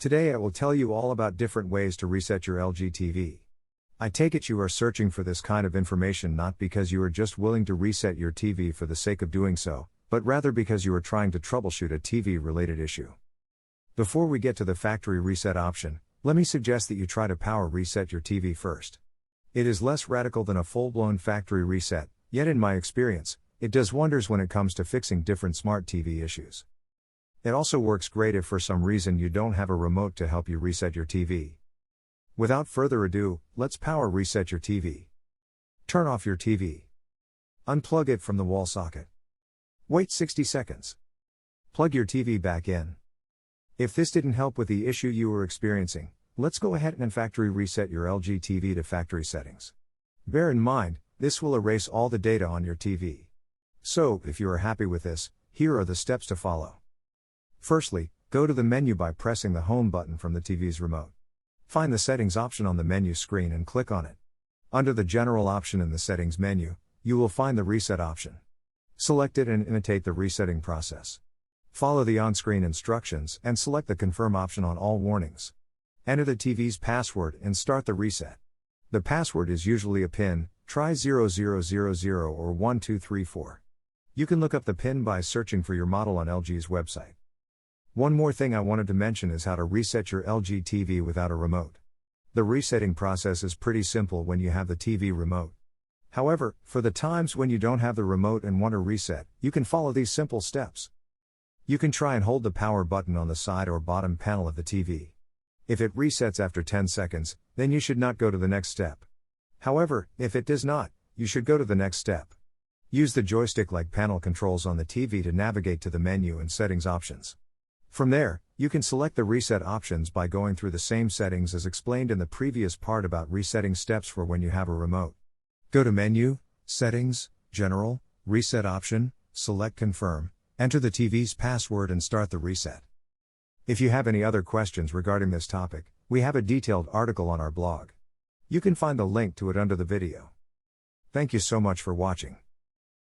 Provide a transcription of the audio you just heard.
Today I will tell you all about different ways to reset your LG TV. I take it you are searching for this kind of information not because you are just willing to reset your TV for the sake of doing so, but rather because you are trying to troubleshoot a TV-related issue. Before we get to the factory reset option, let me suggest that you try to power reset your TV first. It is less radical than a full-blown factory reset, yet in my experience, it does wonders when it comes to fixing different smart TV issues. It also works great if for some reason you don't have a remote to help you reset your TV. Without further ado, let's power reset your TV. Turn off your TV. Unplug it from the wall socket. Wait 60 seconds. Plug your TV back in. If this didn't help with the issue you were experiencing, let's go ahead and factory reset your LG TV to factory settings. Bear in mind, this will erase all the data on your TV. So, if you are happy with this, here are the steps to follow. Firstly, go to the menu by pressing the home button from the TV's remote. Find the settings option on the menu screen and click on it. Under the general option in the settings menu, you will find the reset option. Select it and imitate the resetting process. Follow the on-screen instructions and select the confirm option on all warnings. Enter the TV's password and start the reset. The password is usually a PIN, try 0000 or 1234. You can look up the PIN by searching for your model on LG's website. One more thing I wanted to mention is how to reset your LG TV without a remote. The resetting process is pretty simple when you have the TV remote. However, for the times when you don't have the remote and want to reset, you can follow these simple steps. You can try and hold the power button on the side or bottom panel of the TV. If it resets after 10 seconds, then you should not go to the next step. However, if it does not, you should go to the next step. Use the joystick-like panel controls on the TV to navigate to the menu and settings options. From there, you can select the reset options by going through the same settings as explained in the previous part about resetting steps for when you have a remote. Go to Menu, Settings, General, Reset Option, select Confirm, enter the TV's password and start the reset. If you have any other questions regarding this topic, we have a detailed article on our blog. You can find the link to it under the video. Thank you so much for watching.